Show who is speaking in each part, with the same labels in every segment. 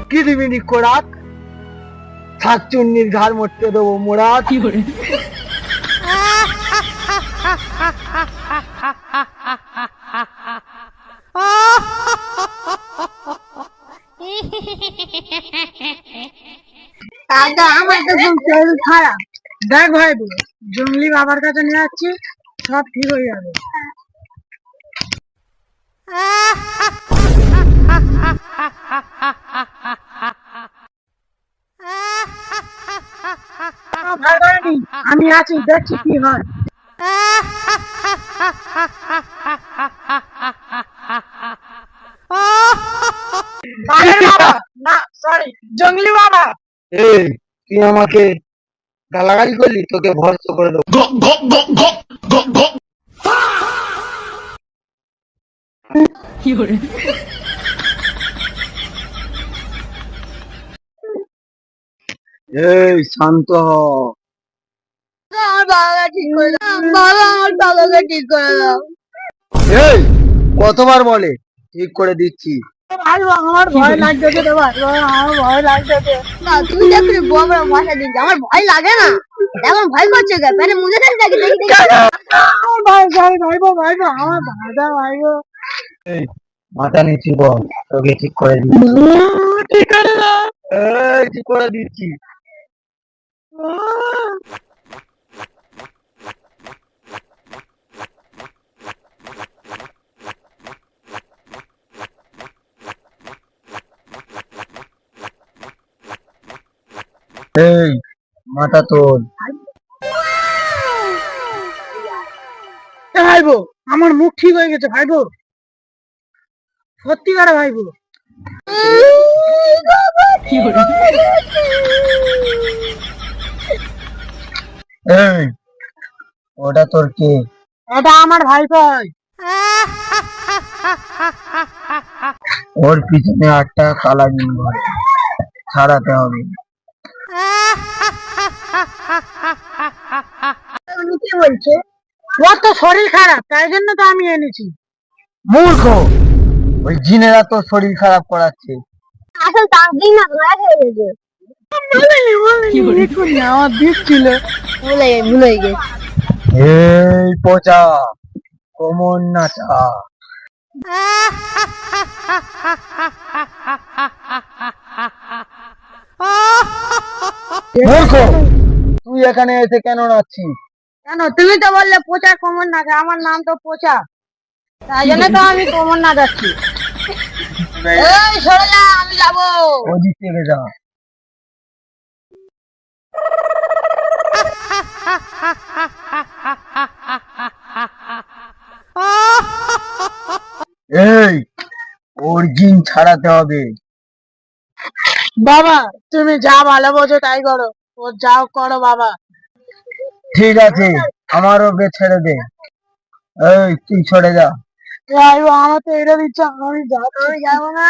Speaker 1: কি দিবি নি কোরাত, শাকচুন্নির ঘাড় মরতে দেবো মোরাত।
Speaker 2: দাদা আমার তো খুব শরীর খারাপ।
Speaker 1: দেখ ভাই, জঙ্গলি বাবার কাছে নিয়ে যাচ্ছি, সব ঠিক হয়ে যাবে। আমি আছি, দেখছি কি হয়। না সরি, জঙ্গলি বাবা। এই তুই আমাকে গালাগালি করলি, তোকে ভর্ত করে দেবো। এই শান্ত হ।
Speaker 2: আমার বাবাকে ঠিক করে দাও, বাবা আমার বাবাকে ঠিক করে দাও।
Speaker 1: এই কতবার বলে ঠিক করে দিচ্ছি। ভাই আমার ভয় লাগতেছে রে ভাই, আমার ভয় লাগতেছে।
Speaker 2: না তুমি দেখো বাবা ভাষা দিচ্ছি, আমার ভয় লাগে না। এখন ভয় করছে কেন? মানে মুঝে দেখি দেখি দেখি
Speaker 1: আমার ভাই ভাই ভাইবো ভাইবো, আমার ভাইটা ভাইবো। এই মাথা নিচু কর, তোকে ঠিক করে দিচ্ছি। ঠিক করে দাও। এই ঠিক করে দিচ্ছি। এই মাথা তোল। ভাইবো আমার মুখ ঠিক হয়ে গেছে ভাইবো, সত্যি করে ভাইবো। এই ওটা তোর কে? এটা আমার ভাই ভাই। ওর পিছনে একটা কালা জিন ঘরে, ছাড়াতে হবে।
Speaker 2: উনি কি বলছে?
Speaker 1: ওর তো শরীর খারাপ, তাই জন্য তো আমি এনেছি। মূর্খ, ওই জিনেরা তো শরীর খারাপ করাচ্ছে।
Speaker 2: আসল তান্ত্রিক না ধরা খেয়ে গেছে।
Speaker 1: আমার দিচ্ছিল।
Speaker 2: ভুলে গেছে।
Speaker 1: এই পচা কোমর নাচা। মূর্খ, তুই এখানে এসে কেন নাচছিস?
Speaker 2: কেন তুমি তো বললে পোচা কোমর নাচা, আমার নাম তো পোচা, তাই জন্য তো আমি কোমর নাচাচ্ছি। এই সরে যা, আমি যাবো।
Speaker 1: ওদিক থেকে যা। এই ওর জিন ছাড়াতে হবে। বাবা তুমি যা ভালো বোঝো তাই করো, ও যাও করো বাবা। ঠিক আছে, আমার ওকে ছেড়ে দে। এই তুই সরে যা। আমার তো এটা দিচ্ছে, আমি যাবো না।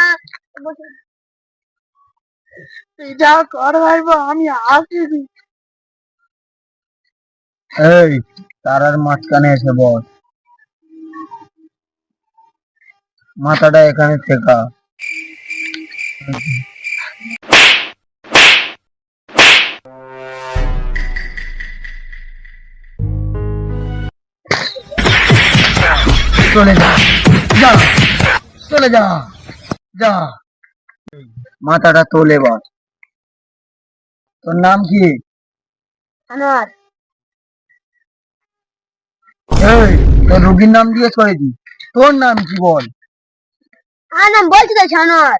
Speaker 1: তুই যাও কর ভাইবো, আমি আসছি। এই তারার মাঝখানে এসে বস, মাথাটা এখানে ঠেকা। চলে যা, যা চলে যা, যা। মাথাটা তোলে বস। তোর নাম কি?
Speaker 2: আমার
Speaker 1: এই তোর রোগীর নাম দিয়ে ছড়ে দি, তোর নাম কি বল?
Speaker 2: নাম বলছি তো ছানোয়ার।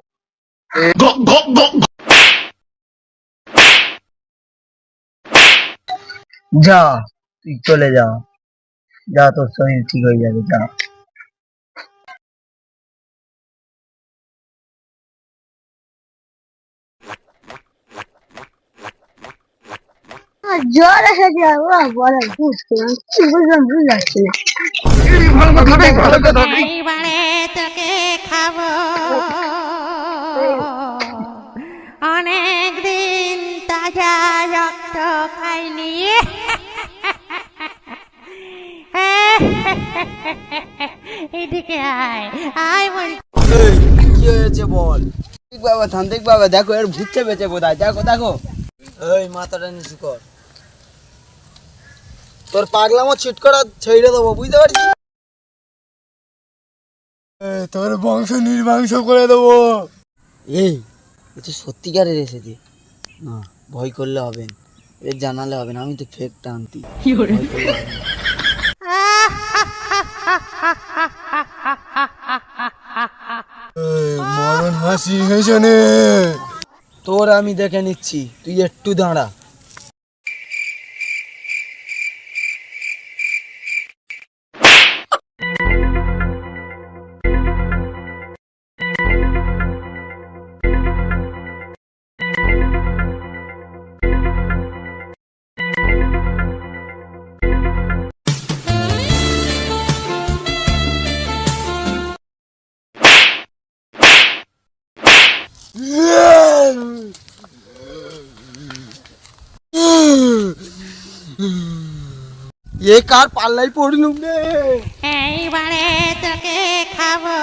Speaker 1: যা তুই চলে যা, যা তোর শরীর ঠিক হয়ে যাবে, যা।
Speaker 2: জ্বর এসেছে, ওরা বলে বুঝতে কি বুঝলাম বুঝতে
Speaker 3: তোকে খাবো অনেক দিন তাজা রক্ত খাইনি। এদিকে আয় আয় বল।
Speaker 1: কি হয়েছে বল? বাবা তান্ত্রিক বাবা, দেখো এর ভূত চেপেছে বোধহয়, দেখো দেখো। এই মাথাটা নিচু কর, তোর পাগলামো ছিট করা ছেড়ে দেবো, বুঝতে পারছিস? তোর বংশ নির্বংশ করে দেবো। এই এ তো সত্যিকারের এসেছে না, ভয় করলে হবে না, এর জানালে হবে না, আমি তো ফেক টানতি। মরণ হাসি হেসনে তোর আমি দেখে নিচ্ছি, তুই একটু দাঁড়া। এ কার পাল্লাই পড়লুম রে।
Speaker 3: এইবারে তোকে খাবো।